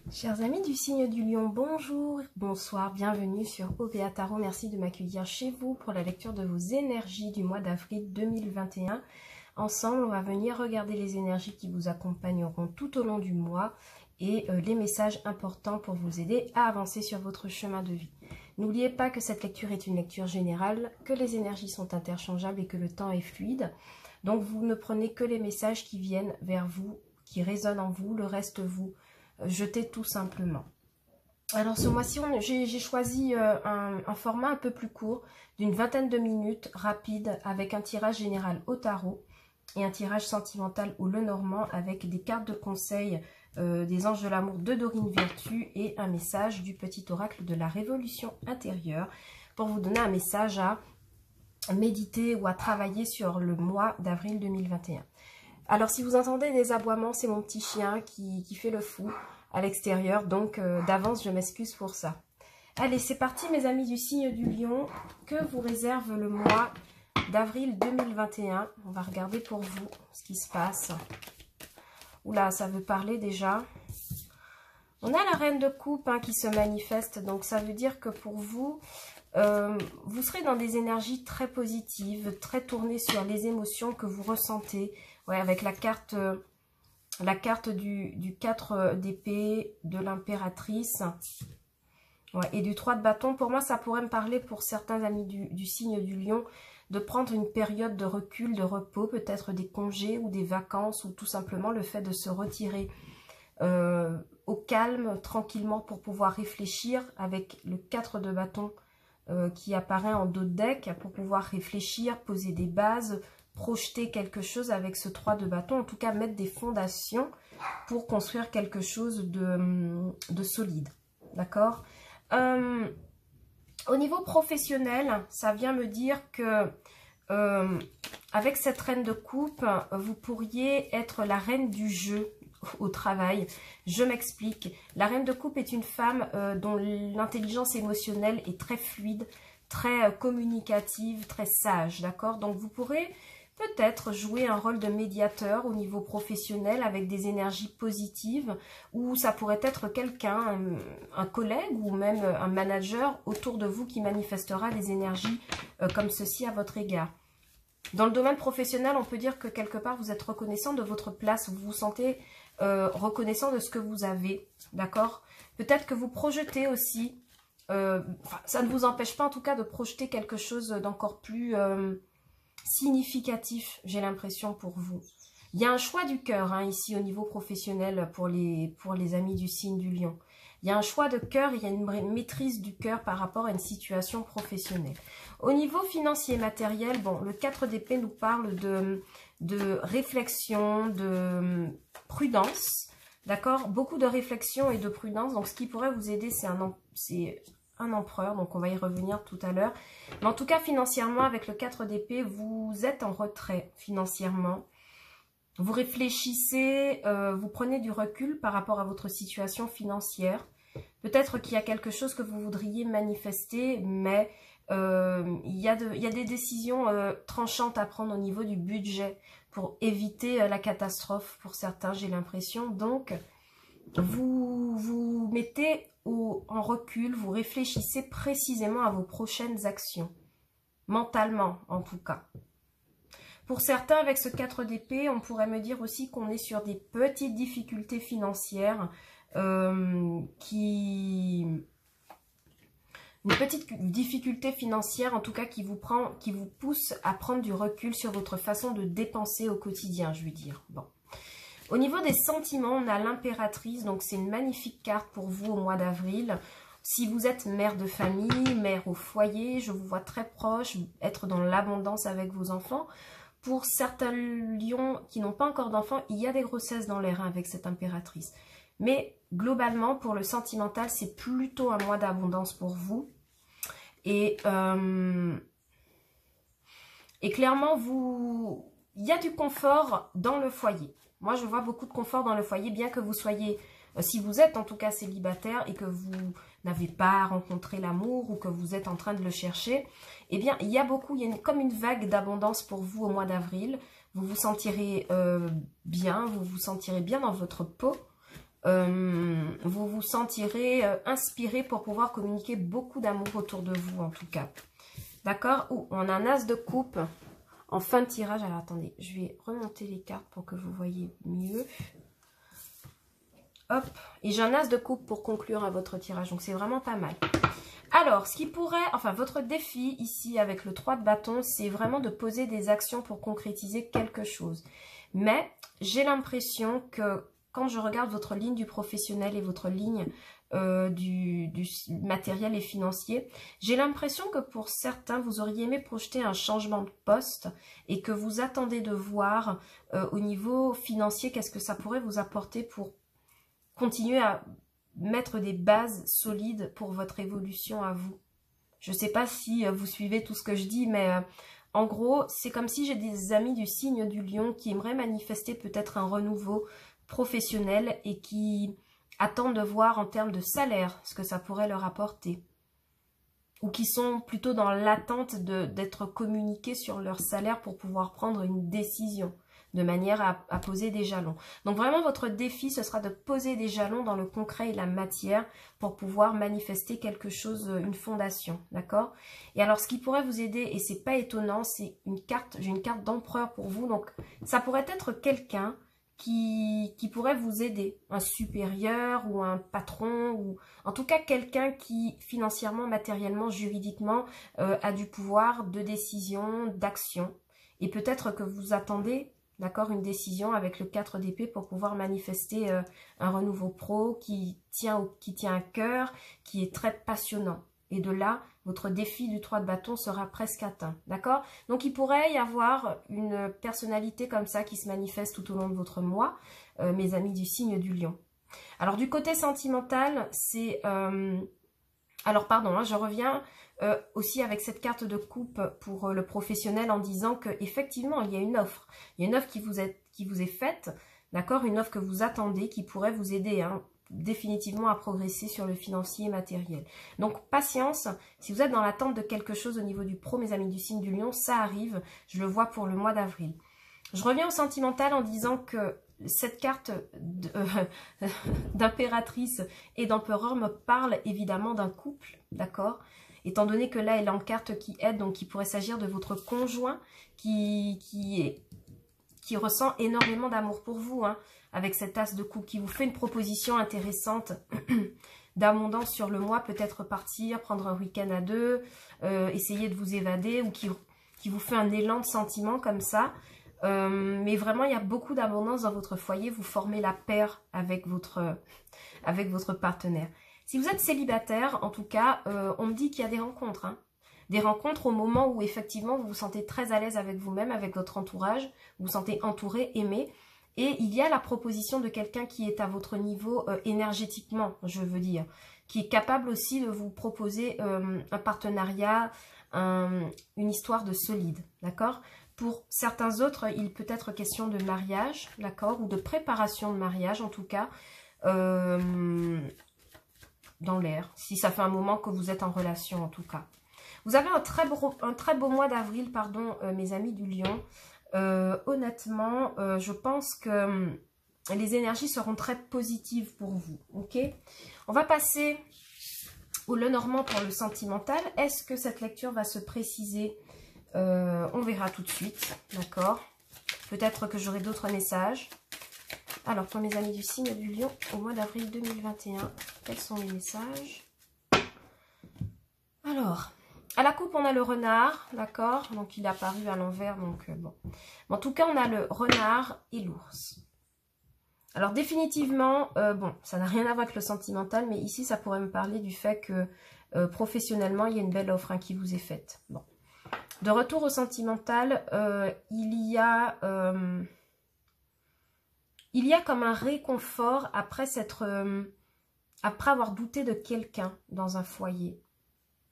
Chers amis du signe du lion, bonjour, bonsoir, bienvenue sur OVA Tarot. Merci de m'accueillir chez vous pour la lecture de vos énergies du mois d'avril 2021. Ensemble, on va venir regarder les énergies qui vous accompagneront tout au long du mois et les messages importants pour vous aider à avancer sur votre chemin de vie. N'oubliez pas que cette lecture est une lecture générale, que les énergies sont interchangeables et que le temps est fluide. Donc vous ne prenez que les messages qui viennent vers vous, qui résonnent en vous, le reste vous jetez tout simplement. Alors ce mois-ci, j'ai choisi un format un peu plus court, d'une vingtaine de minutes, rapide, avec un tirage général au tarot et un tirage sentimental ou Lenormand avec des cartes de conseil des anges de l'amour de Dorine Vertu et un message du petit oracle de la révolution intérieure pour vous donner un message à méditer ou à travailler sur le mois d'avril 2021. Alors si vous entendez des aboiements, c'est mon petit chien qui fait le fou à l'extérieur, donc d'avance je m'excuse pour ça. Allez, c'est parti mes amis du signe du lion, que vous réserve le mois d'avril 2021. On va regarder pour vous ce qui se passe. Oula, ça veut parler déjà. On a la reine de coupe qui se manifeste, donc ça veut dire que pour vous, vous serez dans des énergies très positives, très tournées sur les émotions que vous ressentez. Ouais, avec la carte du 4 d'épée, de l'impératrice et du 3 de bâton. Pour moi, ça pourrait me parler pour certains amis du signe du lion de prendre une période de recul, de repos, peut-être des congés ou des vacances ou tout simplement le fait de se retirer au calme, tranquillement pour pouvoir réfléchir avec le 4 de bâton qui apparaît en dos de deck pour pouvoir réfléchir, poser des bases, projeter quelque chose avec ce 3 de bâton, en tout cas mettre des fondations pour construire quelque chose de solide, d'accord. Au niveau professionnel, ça vient me dire que avec cette reine de coupe, vous pourriez être la reine du jeu au travail. Je m'explique. La reine de coupe est une femme dont l'intelligence émotionnelle est très fluide, très communicative, très sage, d'accord. Donc vous pourrez peut-être jouer un rôle de médiateur au niveau professionnel avec des énergies positives, ou ça pourrait être quelqu'un, un collègue ou même un manager autour de vous qui manifestera des énergies comme ceci à votre égard. Dans le domaine professionnel, on peut dire que quelque part vous êtes reconnaissant de votre place, vous vous sentez reconnaissant de ce que vous avez, d'accord. Peut-être que vous projetez aussi, ça ne vous empêche pas en tout cas de projeter quelque chose d'encore plus significatif, j'ai l'impression pour vous. Il y a un choix du cœur ici au niveau professionnel pour les amis du signe du lion. Il y a un choix de cœur, il y a une maîtrise du cœur par rapport à une situation professionnelle. Au niveau financier et matériel, bon, le 4 d'épée nous parle de réflexion, de prudence, d'accord. Beaucoup de réflexion et de prudence, donc ce qui pourrait vous aider, c'est un empereur, donc on va y revenir tout à l'heure. Mais en tout cas, financièrement, avec le 4 d'épée, vous êtes en retrait financièrement. Vous réfléchissez, vous prenez du recul par rapport à votre situation financière. Peut-être qu'il y a quelque chose que vous voudriez manifester, mais il y a des décisions tranchantes à prendre au niveau du budget pour éviter la catastrophe pour certains, j'ai l'impression. Donc, vous vous mettez en recul, vous réfléchissez précisément à vos prochaines actions, mentalement en tout cas. Pour certains, avec ce 4 d'épée, on pourrait me dire aussi qu'on est sur des petites difficultés financières, une petite difficulté financière en tout cas qui vous pousse à prendre du recul sur votre façon de dépenser au quotidien, je veux dire. Bon. Au niveau des sentiments, on a l'impératrice, donc c'est une magnifique carte pour vous au mois d'avril. Si vous êtes mère de famille, mère au foyer, je vous vois très proche, être dans l'abondance avec vos enfants. Pour certains lions qui n'ont pas encore d'enfants, il y a des grossesses dans l'air avec cette impératrice. Mais globalement, pour le sentimental, c'est plutôt un mois d'abondance pour vous. Et clairement, il y a du confort dans le foyer. Moi, je vois beaucoup de confort dans le foyer, bien que vous soyez, si vous êtes en tout cas célibataire et que vous n'avez pas rencontré l'amour ou que vous êtes en train de le chercher, eh bien, il y a comme une vague d'abondance pour vous au mois d'avril. Vous vous sentirez bien, vous vous sentirez bien dans votre peau. vous vous sentirez inspiré pour pouvoir communiquer beaucoup d'amour autour de vous en tout cas. D'accord? On a un as de coupe en fin de tirage. Alors attendez, je vais remonter les cartes pour que vous voyez mieux. Hop, et j'ai un as de coupe pour conclure à votre tirage, donc c'est vraiment pas mal. Alors, ce qui pourrait, enfin votre défi ici avec le 3 de bâton, c'est vraiment de poser des actions pour concrétiser quelque chose. Mais j'ai l'impression que quand je regarde votre ligne du professionnel et votre ligne du matériel et financier, j'ai l'impression que pour certains, vous auriez aimé projeter un changement de poste et que vous attendez de voir au niveau financier qu'est-ce que ça pourrait vous apporter pour continuer à mettre des bases solides pour votre évolution à vous. Je ne sais pas si vous suivez tout ce que je dis, mais en gros, c'est comme si j'ai des amis du signe du lion qui aimeraient manifester peut-être un renouveau professionnel et qui attendent de voir en termes de salaire ce que ça pourrait leur apporter. Ou qui sont plutôt dans l'attente d'être communiqués sur leur salaire pour pouvoir prendre une décision, de manière à poser des jalons. Donc vraiment, votre défi, ce sera de poser des jalons dans le concret et la matière pour pouvoir manifester quelque chose, une fondation, d'accord? Et alors, ce qui pourrait vous aider, et c'est pas étonnant, c'est une carte, j'ai une carte d'empereur pour vous, donc ça pourrait être quelqu'un qui pourrait vous aider, un supérieur ou un patron, ou en tout cas quelqu'un qui financièrement, matériellement, juridiquement a du pouvoir de décision, d'action. Et peut-être que vous attendez, d'accord, une décision avec le 4 d'épée pour pouvoir manifester un renouveau pro qui tient à cœur, qui est très passionnant. Et de là, votre défi du 3 de bâton sera presque atteint, d'accord? Donc, il pourrait y avoir une personnalité comme ça qui se manifeste tout au long de votre mois, mes amis du signe du lion. Alors, du côté sentimental, c'est... alors, pardon, hein, je reviens aussi avec cette carte de coupe pour le professionnel en disant qu'effectivement, il y a une offre. Il y a une offre qui vous est faite, d'accord? Une offre que vous attendez qui pourrait vous aider, hein, définitivement à progresser sur le financier et matériel. Donc, patience. Si vous êtes dans l'attente de quelque chose au niveau du pro, mes amis du signe du lion, ça arrive. Je le vois pour le mois d'avril. Je reviens au sentimental en disant que cette carte d'impératrice et d'empereur me parle évidemment d'un couple, d'accord? Étant donné que là, elle est en carte qui aide, donc il pourrait s'agir de votre conjoint qui ressent énormément d'amour pour vous, hein, avec cet as de coupe, qui vous fait une proposition intéressante d'abondance sur le mois, peut-être partir, prendre un week-end à deux, essayer de vous évader, ou qui vous fait un élan de sentiment comme ça. Mais vraiment, il y a beaucoup d'abondance dans votre foyer. Vous formez la paire avec votre partenaire. Si vous êtes célibataire, en tout cas, on me dit qu'il y a des rencontres. Hein. Des rencontres au moment où effectivement vous vous sentez très à l'aise avec vous-même, avec votre entourage. Vous vous sentez entouré, aimé. Et il y a la proposition de quelqu'un qui est à votre niveau énergétiquement, je veux dire. Qui est capable aussi de vous proposer un partenariat, une histoire de solide. D'accord ? Pour certains autres, il peut être question de mariage, d'accord, ou de préparation de mariage, en tout cas, dans l'air, si ça fait un moment que vous êtes en relation, en tout cas. Vous avez un très beau mois d'avril, pardon, mes amis du lion. Honnêtement, je pense que les énergies seront très positives pour vous, ok? On va passer au Lenormand pour le sentimental. Est-ce que cette lecture va se préciser? On verra tout de suite, d'accord? Peut-être que j'aurai d'autres messages. Alors, pour mes amis du signe du lion, au mois d'avril 2021, quels sont les messages? Alors, à la coupe, on a le renard, d'accord? Donc, il est apparu à l'envers, donc bon. En tout cas, on a le renard et l'ours. Alors, définitivement, bon, ça n'a rien à voir avec le sentimental, mais ici, ça pourrait me parler du fait que professionnellement, il y a une belle offre, hein, qui vous est faite. Bon. De retour au sentimental, il y a comme un réconfort après avoir douté de quelqu'un dans un foyer.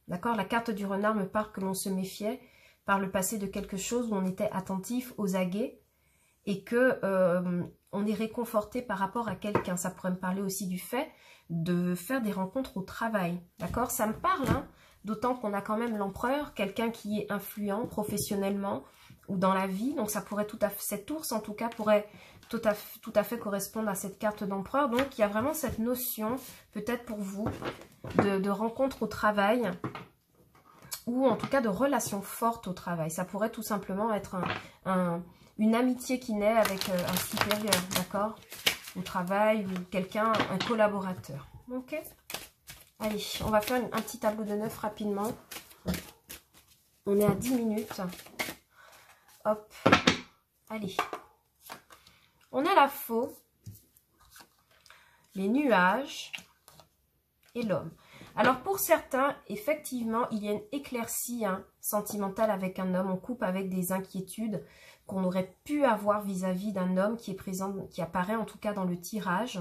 D'accord? La carte du renard me parle que l'on se méfiait par le passé de quelque chose où on était attentif aux aguets et que on est réconforté par rapport à quelqu'un. Ça pourrait me parler aussi du fait de faire des rencontres au travail. D'accord? Ça me parle, hein? D'autant qu'on a quand même l'empereur, quelqu'un qui est influent professionnellement ou dans la vie. Donc ça pourrait tout à fait, cet ours en tout cas pourrait tout à fait correspondre à cette carte d'empereur. Donc, il y a vraiment cette notion, peut-être pour vous, de rencontre au travail, ou en tout cas de relations fortes au travail. Ça pourrait tout simplement être une amitié qui naît avec un supérieur, d'accord? Au travail, ou quelqu'un, un collaborateur. Ok? Allez, on va faire un petit tableau de 9 rapidement. On est à 10 minutes. Hop. Allez. On a la faux, les nuages et l'homme. Alors pour certains, effectivement, il y a une éclaircie sentimentale avec un homme. On coupe avec des inquiétudes qu'on aurait pu avoir vis-à-vis d'un homme qui est présent, qui apparaît en tout cas dans le tirage.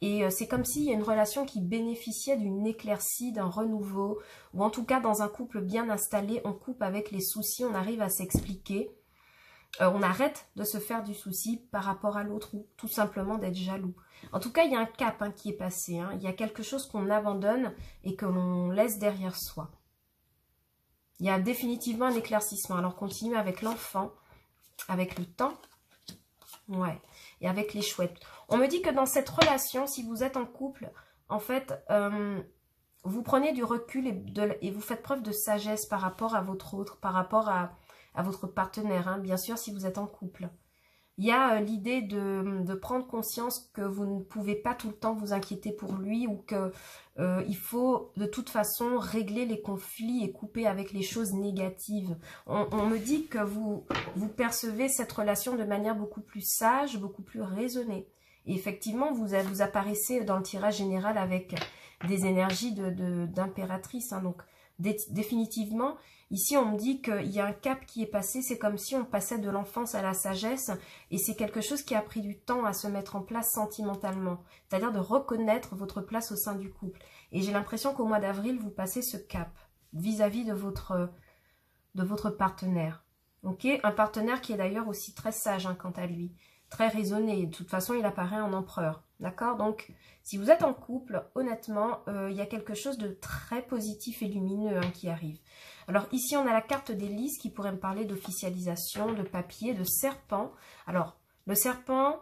Et c'est comme s'il y a une relation qui bénéficiait d'une éclaircie, d'un renouveau, ou en tout cas dans un couple bien installé, on coupe avec les soucis, on arrive à s'expliquer. On arrête de se faire du souci par rapport à l'autre ou tout simplement d'être jaloux. En tout cas, il y a un cap qui est passé. Il y a quelque chose qu'on abandonne et que l'on laisse derrière soi. Il y a définitivement un éclaircissement. Alors, continue avec l'enfant, avec le temps, ouais, et avec les chouettes. On me dit que dans cette relation, si vous êtes en couple, en fait, vous prenez du recul et vous faites preuve de sagesse par rapport à votre autre, par rapport à votre partenaire, bien sûr, si vous êtes en couple. Il y a l'idée de prendre conscience que vous ne pouvez pas tout le temps vous inquiéter pour lui ou que il faut de toute façon régler les conflits et couper avec les choses négatives. On me dit que vous percevez cette relation de manière beaucoup plus sage, beaucoup plus raisonnée. Et effectivement, vous apparaissez dans le tirage général avec des énergies d'impératrice. Donc, définitivement, ici, on me dit qu'il y a un cap qui est passé. C'est comme si on passait de l'enfance à la sagesse. Et c'est quelque chose qui a pris du temps à se mettre en place sentimentalement. C'est-à-dire de reconnaître votre place au sein du couple. Et j'ai l'impression qu'au mois d'avril, vous passez ce cap vis-à-vis de votre partenaire. Ok, un partenaire qui est d'ailleurs aussi très sage quant à lui. Très raisonné. De toute façon, il apparaît en empereur. D'accord? Donc, si vous êtes en couple, honnêtement, il y a quelque chose de très positif et lumineux qui arrive. Alors, ici, on a la carte des lys qui pourrait me parler d'officialisation, de papier, de serpent. Alors, le serpent,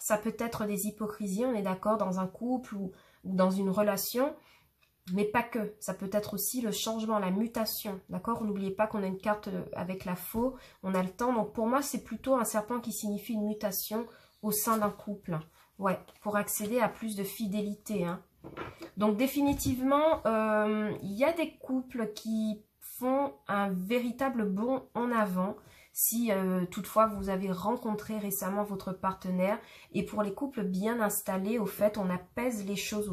ça peut être des hypocrisies, on est d'accord, dans un couple ou dans une relation. Mais pas que, ça peut être aussi le changement, la mutation, d'accord? N'oubliez pas qu'on a une carte avec la faux, on a le temps. Donc pour moi, c'est plutôt un serpent qui signifie une mutation au sein d'un couple. Ouais, pour accéder à plus de fidélité. Donc définitivement, il y a des couples qui font un véritable bond en avant. Si toutefois vous avez rencontré récemment votre partenaire. Et pour les couples bien installés, au fait, on apaise les choses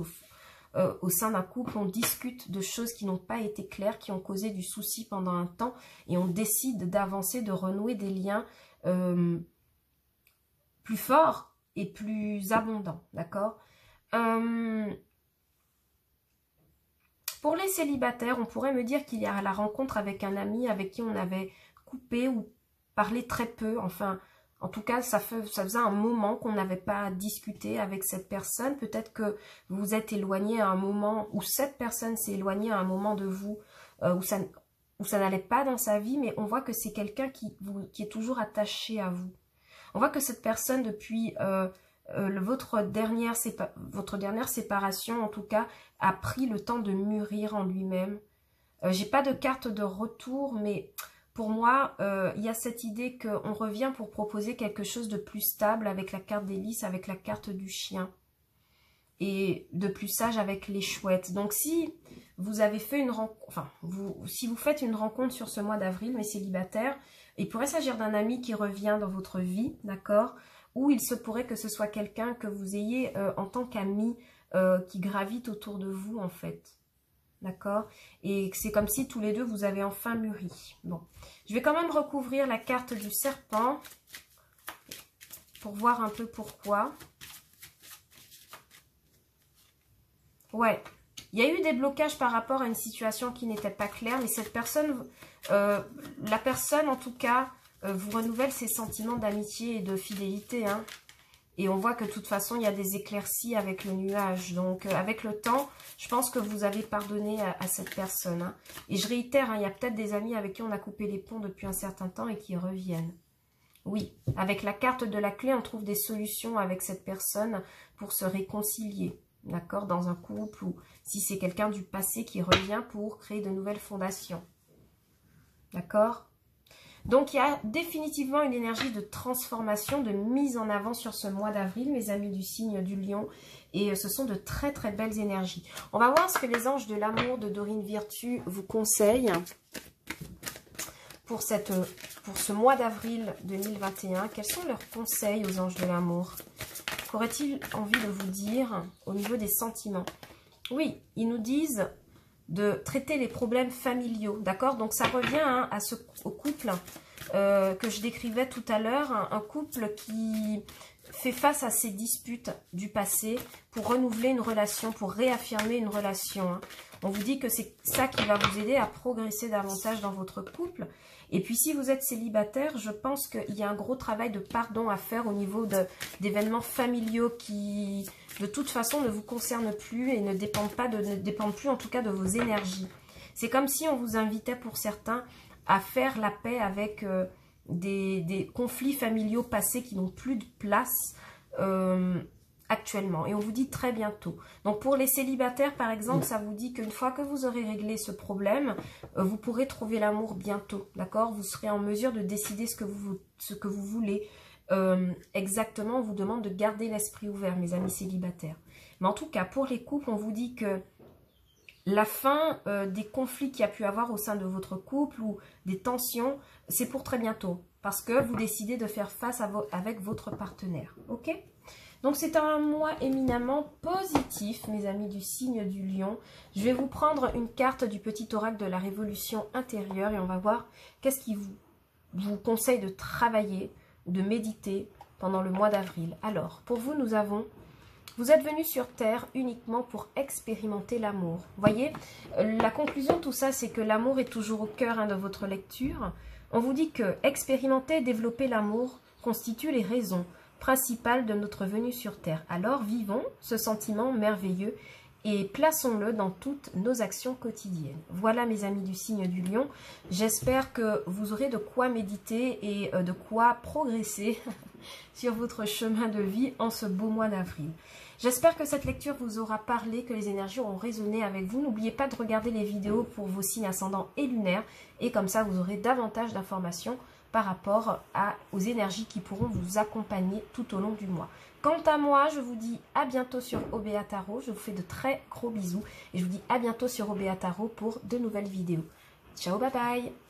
au sein d'un couple, on discute de choses qui n'ont pas été claires, qui ont causé du souci pendant un temps, et on décide d'avancer, de renouer des liens plus forts et plus abondants, d'accord? Pour les célibataires, on pourrait me dire qu'il y a la rencontre avec un ami avec qui on avait coupé ou parlé très peu, enfin... En tout cas, ça faisait un moment qu'on n'avait pas discuté avec cette personne. Peut-être que vous vous êtes éloigné à un moment, ou cette personne s'est éloignée à un moment de vous, où ça n'allait pas dans sa vie, mais on voit que c'est quelqu'un qui est toujours attaché à vous. On voit que cette personne, depuis votre dernière séparation, en tout cas, a pris le temps de mûrir en lui-même. J'ai pas de carte de retour, mais... Pour moi, il y a cette idée qu'on revient pour proposer quelque chose de plus stable avec la carte des lys, avec la carte du chien. Et de plus sage avec les chouettes. Donc si vous avez fait une rencontre, enfin, si vous faites une rencontre sur ce mois d'avril, mes célibataires, il pourrait s'agir d'un ami qui revient dans votre vie, d'accord? Ou il se pourrait que ce soit quelqu'un que vous ayez en tant qu'ami qui gravite autour de vous, en fait. D'accord? Et c'est comme si tous les deux, vous avez enfin mûri. Bon. Je vais quand même recouvrir la carte du serpent pour voir un peu pourquoi. Ouais. Il y a eu des blocages par rapport à une situation qui n'était pas claire, mais cette personne, la personne en tout cas, vous renouvelle ses sentiments d'amitié et de fidélité, Et on voit que de toute façon, il y a des éclaircies avec le nuage. Donc, avec le temps, je pense que vous avez pardonné à cette personne. Et je réitère, il y a peut-être des amis avec qui on a coupé les ponts depuis un certain temps et qui reviennent. Oui, avec la carte de la clé, on trouve des solutions avec cette personne pour se réconcilier, d'accord, dans un couple ou si c'est quelqu'un du passé qui revient pour créer de nouvelles fondations, d'accord. Donc, il y a définitivement une énergie de transformation, de mise en avant sur ce mois d'avril, mes amis du signe du lion. Et ce sont de très, très belles énergies. On va voir ce que les anges de l'amour de Dorine Virtue vous conseillent pour ce mois d'avril 2021. Quels sont leurs conseils aux anges de l'amour? Qu'aurait-il envie de vous dire au niveau des sentiments? Oui, ils nous disent de traiter les problèmes familiaux, d'accord? Donc ça revient hein, au couple que je décrivais tout à l'heure, un couple qui fait face à ses disputes du passé pour renouveler une relation, pour réaffirmer une relation. Hein. On vous dit que c'est ça qui va vous aider à progresser davantage dans votre couple. Et puis si vous êtes célibataire, je pense qu'il y a un gros travail de pardon à faire au niveau d'événements familiaux qui, de toute façon, ne vous concernent plus et ne dépendent plus en tout cas de vos énergies. C'est comme si on vous invitait pour certains à faire la paix avec des conflits familiaux passés qui n'ont plus de place actuellement. Et on vous dit très bientôt. Donc pour les célibataires, par exemple, ça vous dit qu'une fois que vous aurez réglé ce problème, vous pourrez trouver l'amour bientôt. D'accord? Vous serez en mesure de décider ce que vous voulez. Exactement, on vous demande de garder l'esprit ouvert, mes amis célibataires. Mais en tout cas, pour les couples, on vous dit que la fin des conflits qu'il y a pu avoir au sein de votre couple ou des tensions, c'est pour très bientôt. Parce que vous décidez de faire face avec votre partenaire. Ok? Donc c'est un mois éminemment positif, mes amis du signe du lion. Je vais vous prendre une carte du petit oracle de la révolution intérieure et on va voir qu'est-ce qui vous conseille de travailler, de méditer pendant le mois d'avril. Alors, pour vous, vous êtes venu sur Terre uniquement pour expérimenter l'amour. Vous voyez, la conclusion de tout ça, c'est que l'amour est toujours au cœur de votre lecture. On vous dit que expérimenter et développer l'amour constituent les raisons principales de notre venue sur Terre. Alors vivons ce sentiment merveilleux et plaçons-le dans toutes nos actions quotidiennes. Voilà mes amis du signe du lion. J'espère que vous aurez de quoi méditer et de quoi progresser sur votre chemin de vie en ce beau mois d'avril. J'espère que cette lecture vous aura parlé, que les énergies auront résonné avec vous. N'oubliez pas de regarder les vidéos pour vos signes ascendants et lunaires et comme ça vous aurez davantage d'informations par rapport aux énergies qui pourront vous accompagner tout au long du mois. Quant à moi, je vous dis à bientôt sur OBA Tarot. Je vous fais de très gros bisous et je vous dis à bientôt sur OBA Tarot pour de nouvelles vidéos. Ciao, bye bye!